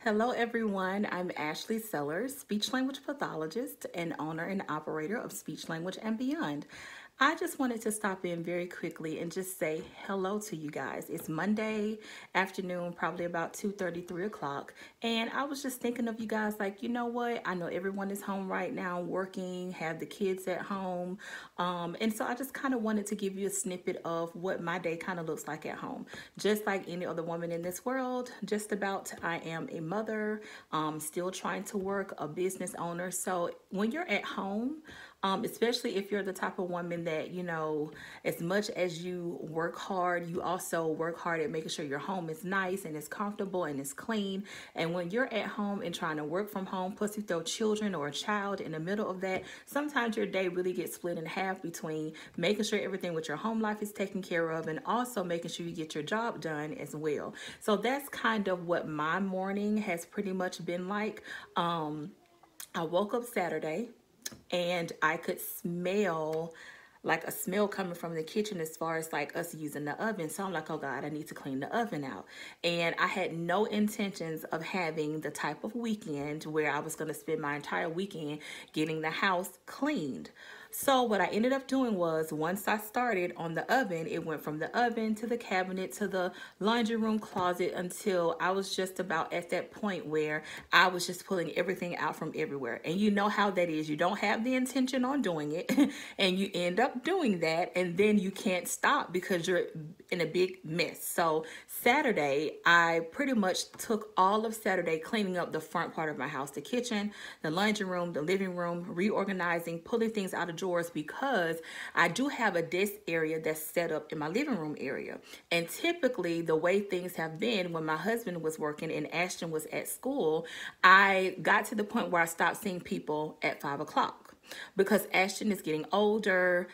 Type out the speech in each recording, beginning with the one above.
Hello everyone, I'm Ashley Sellers, speech language pathologist and owner and operator of Speech Language and Beyond. I just wanted to stop in very quickly and just say hello to you guys. It's Monday afternoon, probably about 2:30, 3 o'clock, and I was just thinking of you guys like, you know what? I know everyone is home right now working, have the kids at home, and so I just kind of wanted to give you a snippet of what my day kind of looks like at home. Just like any other woman in this world, just about I am a mother, still trying to work, a business owner. So when you're at home, especially if you're the type of woman that, as much as you work hard, you also work hard at making sure your home is nice and it's comfortable and it's clean. And when you're at home and trying to work from home, plus you throw children or a child in the middle of that, sometimes your day really gets split in half between making sure everything with your home life is taken care of and also making sure you get your job done as well. So that's kind of what my morning has pretty much been like. I woke up Saturday and I could smell like a smell coming from the kitchen as far as like us using the oven. So I'm like, oh God, I need to clean the oven out. And I had no intentions of having the type of weekend where I was going to spend my entire weekend getting the house cleaned. So what I ended up doing was once I started on the oven, it went from the oven to the cabinet to the laundry room closet until I was just about at that point where I was just pulling everything out from everywhere. And you know how that is. You don't have the intention on doing it and you end up doing that and then you can't stop because you're in a big mess. So Saturday, I pretty much took all of Saturday cleaning up the front part of my house, the kitchen, the laundry room, the living room, reorganizing, pulling things out of drawers because I do have a desk area that's set up in my living room area. And typically the way things have been when my husband was working and Ashton was at school, I got to the point where I stopped seeing people at 5 o'clock because Ashton is getting older.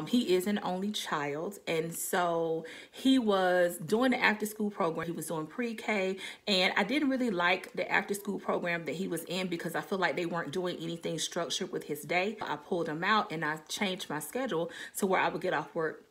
He is an only child, and so he was doing the after school program. He was doing pre-K, and I didn't really like the after school program that he was in because I feel like they weren't doing anything structured with his day. I pulled him out and I changed my schedule to where I would get off work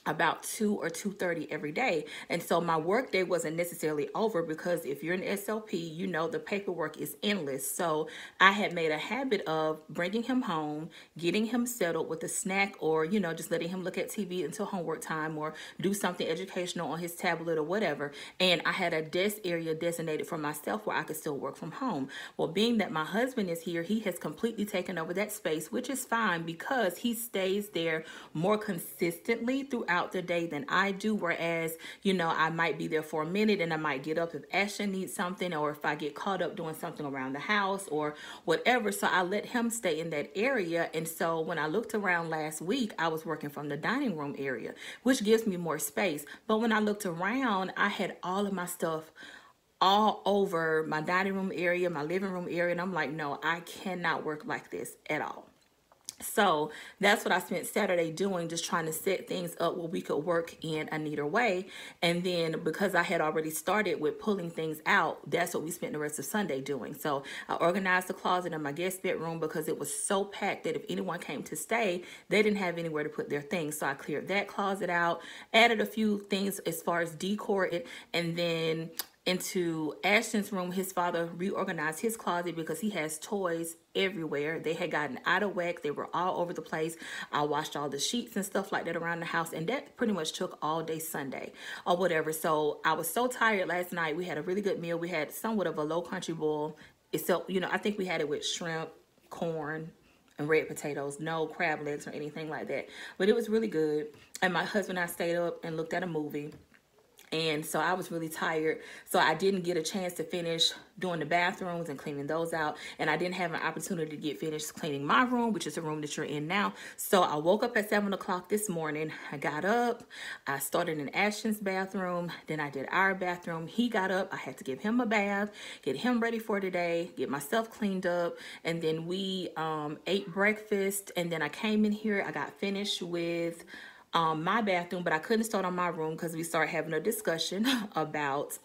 about 2 or 2:30 every day. And so my work day wasn't necessarily over because if you're an SLP, you know the paperwork is endless. So I had made a habit of bringing him home, getting him settled with a snack or, just letting him look at TV until homework time or do something educational on his tablet or whatever. And I had a desk area designated for myself where I could still work from home. Well, being that my husband is here, he has completely taken over that space, which is fine because he stays there more consistently throughout the day than I do. Whereas, I might be there for a minute and I might get up if Ashton needs something or if I get caught up doing something around the house or whatever. So I let him stay in that area. And so when I looked around last week, I was working from the dining room area, which gives me more space. But when I looked around, I had all of my stuff all over my dining room area, my living room area. And I'm like, no, I cannot work like this at all. So that's what I spent Saturday doing, just trying to set things up where we could work in a neater way. And then because I had already started with pulling things out, that's what we spent the rest of Sunday doing. So I organized the closet in my guest bedroom because it was so packed that if anyone came to stay, they didn't have anywhere to put their things. So I cleared that closet out, added a few things as far as decor, and then into Ashton's room, his father reorganized his closet because he has toys everywhere. They had gotten out of whack. They were all over the place. I washed all the sheets and stuff like that around the house, and that pretty much took all day Sunday or whatever. So I was so tired last night. We had a really good meal. We had somewhat of a low country boil. So, I think we had it with shrimp, corn, and red potatoes, no crab legs or anything like that. But it was really good. And my husband and I stayed up and looked at a movie. And so I was really tired. So I didn't get a chance to finish doing the bathrooms and cleaning those out. And I didn't have an opportunity to get finished cleaning my room, which is the room that you're in now. So I woke up at 7 o'clock this morning. I got up. I started in Ashton's bathroom. Then I did our bathroom. He got up. I had to give him a bath, get him ready for today, get myself cleaned up. And then we ate breakfast. And then I came in here. I got finished with my bathroom, but I couldn't start on my room because we started having a discussion about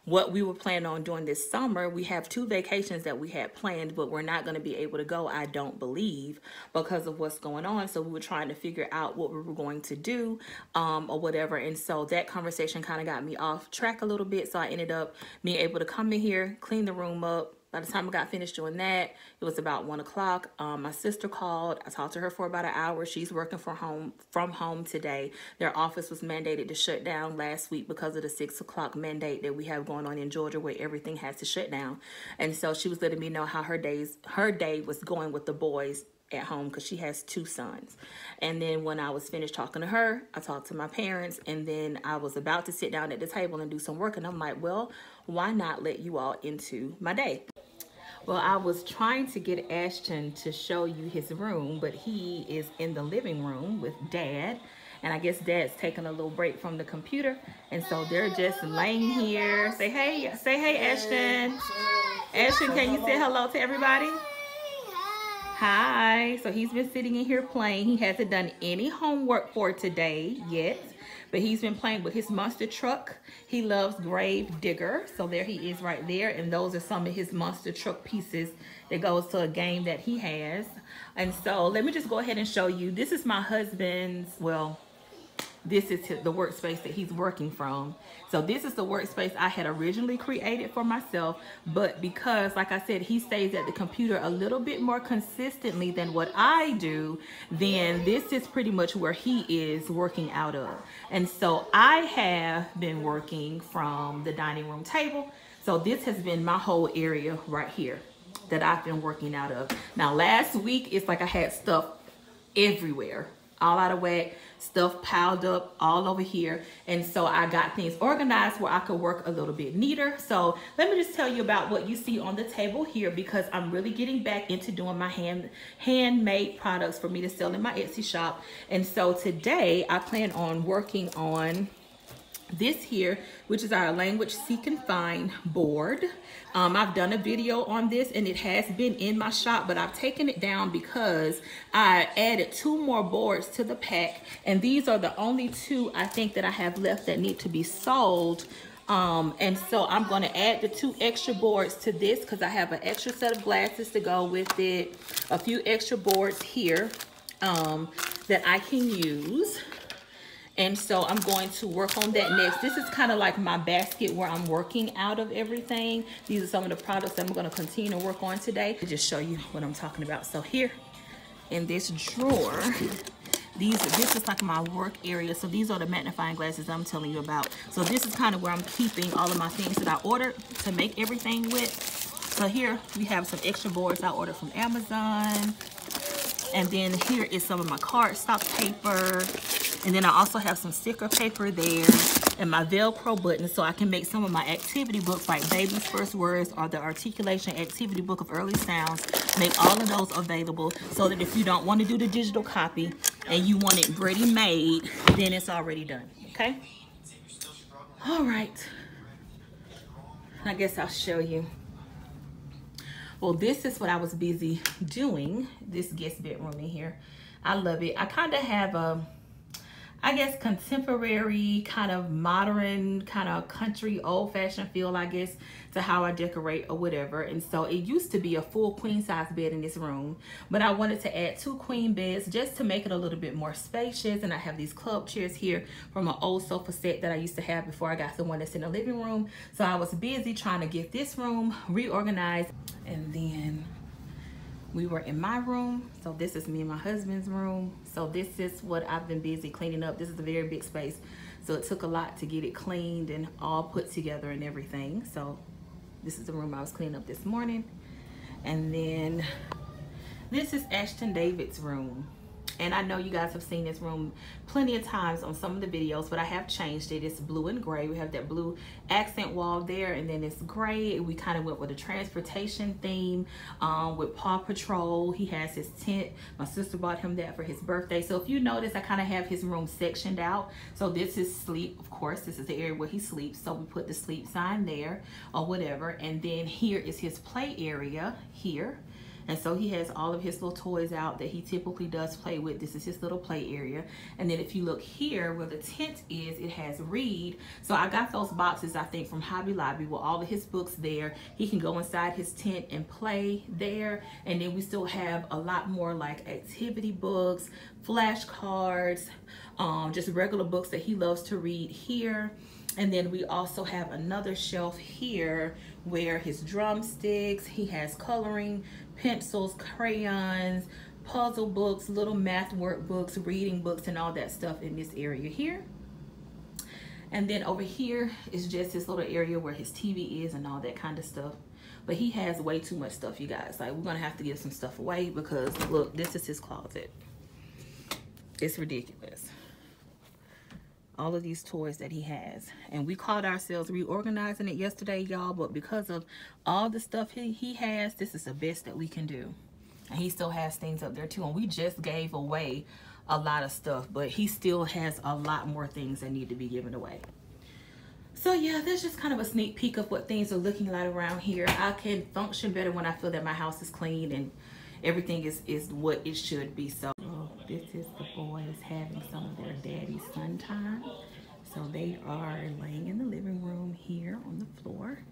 what we were planning on doing this summer. We have 2 vacations that we had planned, but we're not going to be able to go, I don't believe, because of what's going on. So we were trying to figure out what we were going to do, or whatever. And so that conversation kind of got me off track a little bit. So I ended up being able to come in here, clean the room up. By the time I got finished doing that, it was about 1 o'clock. My sister called. I talked to her for about an hour. She's working from home today. Their office was mandated to shut down last week because of the 6 o'clock mandate that we have going on in Georgia, where everything has to shut down. And so she was letting me know how her day was going with the boys at home, because she has 2 sons. And then when I was finished talking to her, I talked to my parents, and then I was about to sit down at the table and do some work, and I'm like, well, why not let you all into my day? Well, I was trying to get Ashton to show you his room, but he is in the living room with Dad. And I guess Dad's taking a little break from the computer. And so they're just laying here. Say hey, Ashton. Ashton, can you say hello to everybody? Hi. So he's been sitting in here playing. He hasn't done any homework for today yet, but he's been playing with his monster truck. He loves Grave Digger. So there he is right there. And those are some of his monster truck pieces that goes to a game that he has. And so let me just go ahead and show you. This is my husband's, well, this is the workspace that he's working from. So this is the workspace I had originally created for myself, but because, like I said, he stays at the computer a little bit more consistently than what I do, then this is pretty much where he is working out of. And so I have been working from the dining room table. So this has been my whole area right here that I've been working out of. Now last week, it's like I had stuff everywhere, all out of whack, stuff piled up all over here. And so I got things organized where I could work a little bit neater. So let me just tell you about what you see on the table here, because I'm really getting back into doing my handmade products for me to sell in my Etsy shop. And so today I plan on working on this here, which is our language seek and find board. I've done a video on this and it has been in my shop, but I've taken it down because I added 2 more boards to the pack, and these are the only 2 I think that I have left that need to be sold. And so I'm going to add the 2 extra boards to this because I have an extra set of glasses to go with it, a few extra boards here that I can use. And so I'm going to work on that next. This is kind of like my basket where I'm working out of everything. These are some of the products that I'm going to continue to work on today to just show you what I'm talking about. So here in this drawer, this is like my work area. So these are the magnifying glasses I'm telling you about. So this is kind of where I'm keeping all of my things that I ordered to make everything with. So here we have some extra boards I ordered from Amazon. And then here is some of my cardstock paper. And then I also have some sticker paper there and my Velcro buttons so I can make some of my activity books like Baby's First Words or the Articulation Activity Book of Early Sounds. Make all of those available so that if you don't want to do the digital copy and you want it ready made, then it's already done, okay? All right. I guess I'll show you. Well, this is what I was busy doing, this guest bedroom in here. I love it. I kind of have a, I guess, contemporary, kind of modern, kind of country, old-fashioned feel, I guess, to how I decorate or whatever. And so it used to be a full queen-size bed in this room, but I wanted to add 2 queen beds just to make it a little bit more spacious. And I have these club chairs here from an old sofa set that I used to have before I got the one that's in the living room. So I was busy trying to get this room reorganized. And then we were in my room. So this is me and my husband's room. So this is what I've been busy cleaning up. This is a very big space. So it took a lot to get it cleaned and all put together and everything. So this is the room I was cleaning up this morning. And then this is Ashton David's room. And I know you guys have seen this room plenty of times on some of the videos, but I have changed it. It's blue and gray. We have that blue accent wall there, and then it's gray. We kind of went with a transportation theme with Paw Patrol. He has his tent. My sister bought him that for his birthday. So if you notice, I kind of have his room sectioned out. So this is sleep, of course. This is the area where he sleeps. So we put the sleep sign there or whatever. And then here is his play area here. And so he has all of his little toys out that he typically does play with. This is his little play area. And then if you look here where the tent is, it has read. So I got those boxes, I think, from Hobby Lobby with all of his books there. He can go inside his tent and play there. And then we still have a lot more like activity books, flashcards, just regular books that he loves to read here. And then we also have another shelf here where his drumsticks, he has coloring, pencils, crayons, puzzle books, little math workbooks, reading books, and all that stuff in this area here. And then over here is just his little area where his TV is and all that kind of stuff. But he has way too much stuff, you guys. Like, we're gonna have to give some stuff away because look, this is his closet. It's ridiculous. All of these toys that he has, and we caught ourselves reorganizing it yesterday, y'all, but because of all the stuff he has, this is the best that we can do. And he still has things up there too, and we just gave away a lot of stuff, but he still has a lot more things that need to be given away. So yeah, that's just kind of a sneak peek of what things are looking like around here. I can function better when I feel that my house is clean and everything is what it should be. So this is the boys having some of their daddy's fun time. So they are laying in the living room here on the floor,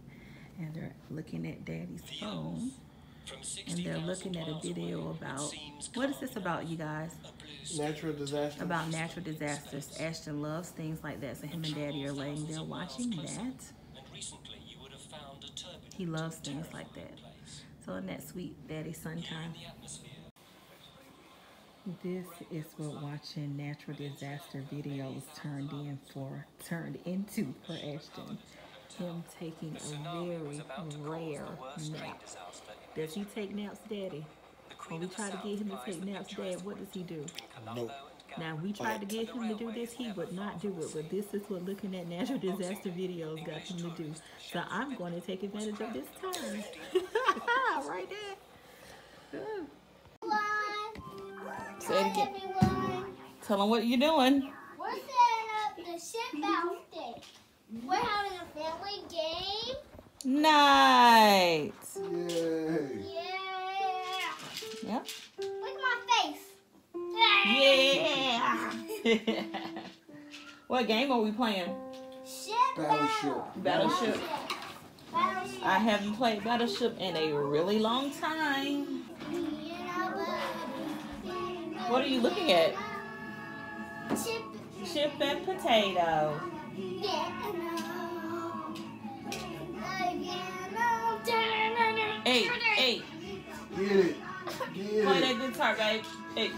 and they're looking at daddy's phone, and they're looking at a video about, what is this about, you guys? Natural disasters. About natural disasters. Ashton loves things like that, so him and daddy are laying there watching that. He loves things like that. So isn't that sweet, daddy son time? This is what watching natural disaster videos turned into for Ashton. Him taking a very rare nap. Does he take naps, Daddy? When we try to get him to take naps, Dad, what does he do? Nope. Now, we tried to get him to do this, he would not do it, but this is what looking at natural disaster videos got him to do. So I'm going to take advantage of this time. Right there. Good. Say it again. Everyone. Tell them what you're doing. We're setting up the ship out stage. We're having a family game. Nice. Yay. Yeah. Yep. Look at my face. Yeah. What game are we playing? Battleship. Battleship. I haven't played Battleship in a really long time. What are you looking at? Chip and potato. Hey. Get it. Play that guitar, babe. Hey.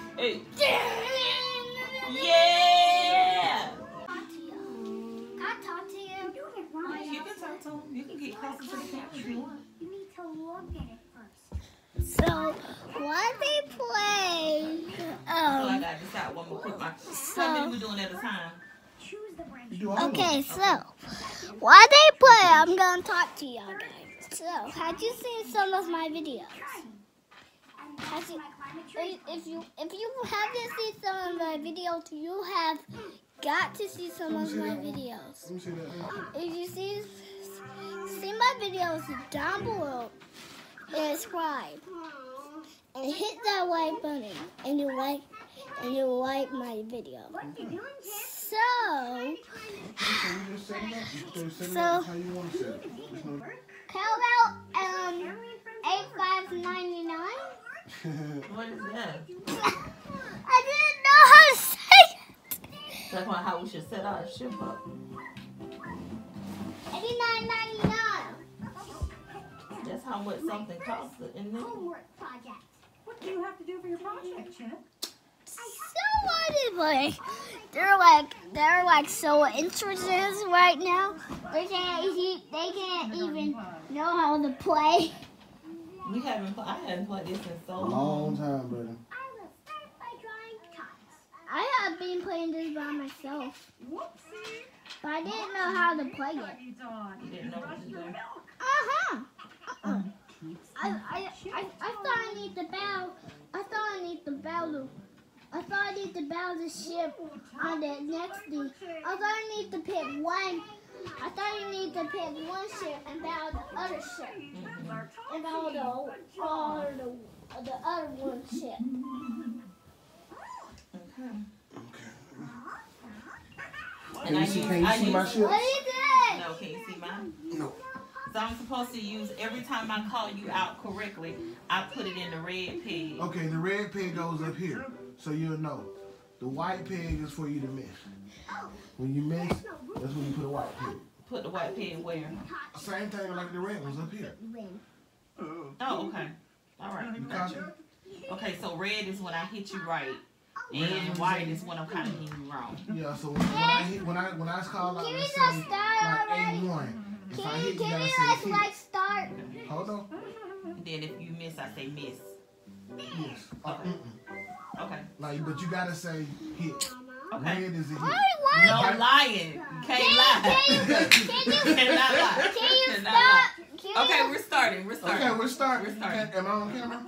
Yeah. Can I talk to you? You can talk to him. You can get closer to the camera if you want. You need to look at it first. So, what they play? So I gotta decide what I'm gonna put my. How many we doing at a time? Okay, so while they play, I'm gonna talk to y'all guys. So, have you seen some of my videos? If you haven't seen some of my videos, you have got to see some of my videos. If you see my videos down below, and subscribe and hit that like button, and you like my video. How about 8599? What is that? I didn't know how to say it. That's how we should set our ship up. 89.99. That's how much something costs, isn't it? Homework project. What do you have to do for your project, Chip? Somebody, they're like so interested right now. They can't even know how to play. I hadn't played this in so long. Long time, brother. I will start by drawing tots. I have been playing this by myself, Whoopsie. but I didn't know how to play it. You thought You didn't know what to do. I thought I need to bow. I thought I need to bow the ship on the next thing. I thought I need to pick one. I thought you need to pick one shirt and bow the other shirt. And bow the other one shirt. Okay. Can you see my shit? What is it? No, can you see mine? No. So I'm supposed to use, every time I call you out correctly, I put it in the red peg. Okay, the red peg goes up here, so you'll know. The white peg is for you to miss. When you miss, that's when you put a white peg. Put the white peg where? Same thing like the red one's up here. Oh, okay. All right. You Gotcha. copy? Okay, so red is when I hit you right, and white is when I'm kind of hitting you wrong. Yeah. So when I call out, Can we let's just say start like already? A1. If I hit, you Can gotta we say let's hit. like start? Hold on. And then if you miss, I say miss. Yes. Okay. Like, but you gotta say hit. Okay. Red is a hit. No lying. You can't lie. Can you Cannot lie. Can you Cannot stop? lie. Okay, we're starting. We're starting. Okay, we're starting. We're starting. Am I on camera?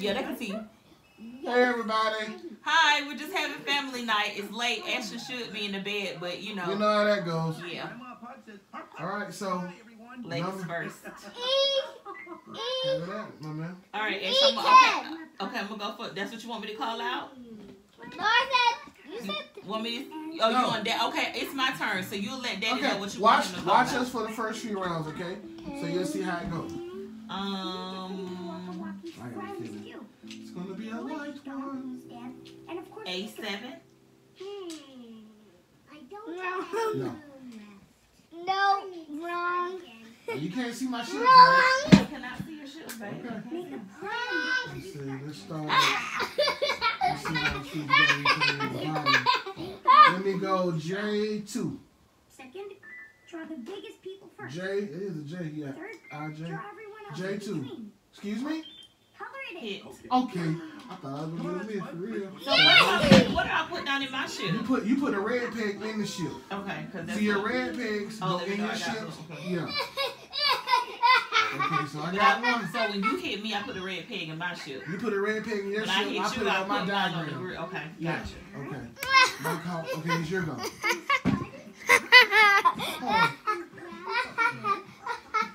Yeah, they can see. Hey, everybody. Hi, we're just having family night. It's late. Ashley should be in the bed, but you know. You know how that goes. Yeah. All right, so. Ladies first. Handle that, my man. All right, Ash, okay, I'm gonna go for. That's what you want me to call out? No, you said. Want me to? Oh, No. you on that? Okay, it's my turn. So you'll let Daddy know Okay, what you want him to call watch out. us for the first few rounds, okay? So you'll see how it goes. I got a feeling it's gonna be a light one. A7. No. No, wrong. You can't see my shit. Wrong. I cannot see your shoes, baby. Okay. Let's see. Let's start. Let's see how she's going to the bottom. Let me go J2. Second, draw the biggest people first. J, it is a J, yeah. Third, IJ. draw everyone else in J2. between. Excuse me? Color it in. Hit. Okay. I thought I was going to do this for real. So what do I put down in my shoe? You put a red peg in the ship. Okay, because that's So your red pegs Oh, go there we in go, your I got ships. those, okay. Yeah. Okay, so I got one. So when you hit me, I put a red peg in my shoe. You put a red peg in your When I ship, hit I you, put it I on my put mine on the diagram. grid. Okay, Yeah. gotcha. Okay. My call. Okay, it's your go. Oh.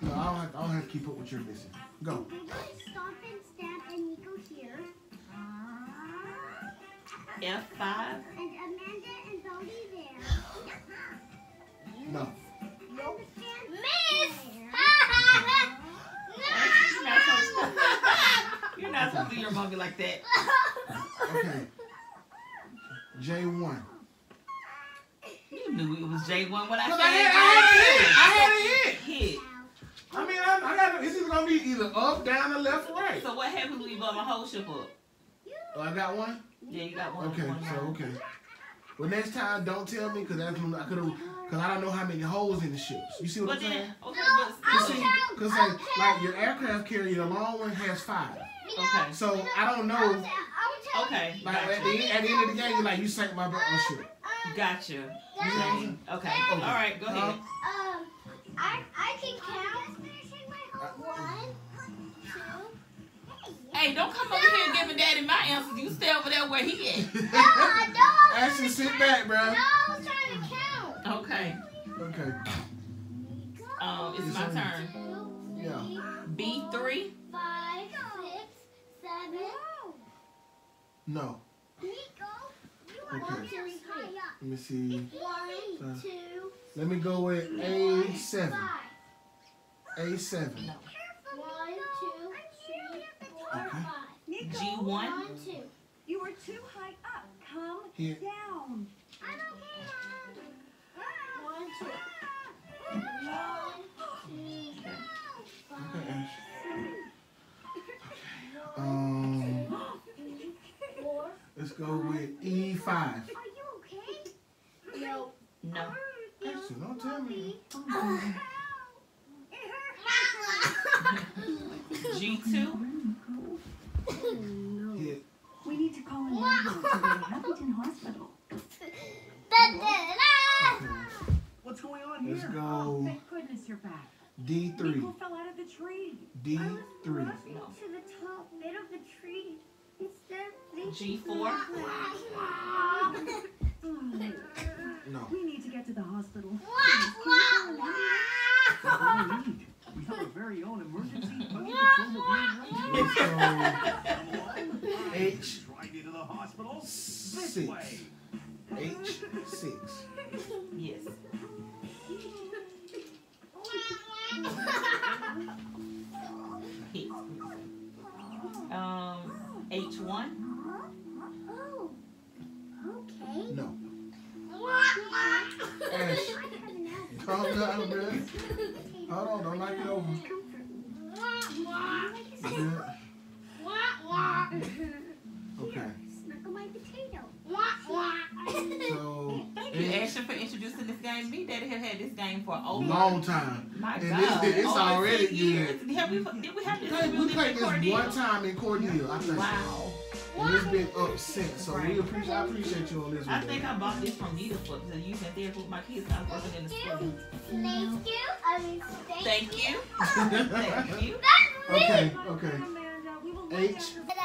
No, I don't have to keep up with your missing. Go. Stop and stamp and Nico here. F5. And Amanda and Bodie there. No. Miss! You're not supposed to do your monkey like that. Okay. J1. You knew it was J1 when I Cause said I had a hit. hit. I mean, I got. This is gonna be either up, down, or left, or right. So what happens when you blow my whole ship up? Oh, I got one. Yeah, you got one. Okay, one so round. okay. Well, next time, don't tell me because that's when I could have. Because I don't know how many holes in the ships. You see what But I'm saying? then, okay, You but see, because like your aircraft carrier, the long one has 5. okay, So I don't know. okay, Like at gotcha, the end of the game, you're like you sank my ship. gotcha. You know what I'm saying? Okay, all right, go ahead. I can count. 1, 2. Hey, don't come over here and giving Daddy my answers. You stay over there where he at. No, I don't. Actually, sit back, bro. No, I was trying to count. Okay, Okay. it's my turn. Yeah. B3. 5, 6, 7. No. Okay. Let me see. 1, 2. Let me go with A7. 5. A7. No. 1, 2, 3, 4, Okay. 5. G1. 1, 2. You are too high up. Come Here. down. 1, 2. 1, 2, 5. Okay, Ash. 4. Let's go with E5. Are you okay? No. No. Actually, don't tell me. G2. Hit. We need to call an ambulance to go to Huffington Hospital. Okay. What's going on Let's here? go Oh, thank goodness you're back. D3. Nico fell out of the tree. D3. To the top bit of the tree. Instead of G4. No. We need to get to the hospital. We have a very own emergency buggy H. right into the hospital. 6. H6. Yes. Hit. H1. Oh, okay. No. Ash. Calm down, man. Hold on, don't knock it over. Okay. Snuggle my potato. So, Thank you, Ashely, for introducing this game. Me, Daddy have had this game for over long time. My And God, it's over already 10 years. good. Did we have this? We played this one time in Cornell, I think. Wow. And it's been up since. So I appreciate you on this one. I think I bought this from Nita for the youth and therapy with my kids. I was working in the school. Thank you. I mean, Thank you. Thank you. Okay. Amanda, we will H. But